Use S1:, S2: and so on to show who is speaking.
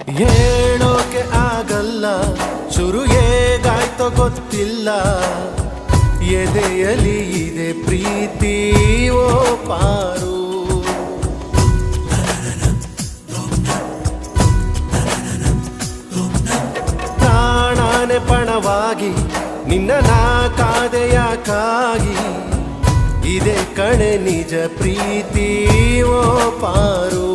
S1: ಹೇಳೋಕೆ ಆಗಲ್ಲ ಶುರು ಹೇಗಾಯ್ತೋ ಗೊತ್ತಿಲ್ಲ, ಎದೆಯಲಿ ಇದೆ ಪ್ರೀತಿ ಓ ಪಾರು. ಪ್ರಾಣಾನೆ ಪಣವಾಗಿ ನಿನ್ನ ನಾ ಕಾದೆಯಾಕಾಗಿ, ಇದೆ ಕಣೆ ನಿಜ ಪ್ರೀತಿ ಓ ಪಾರು.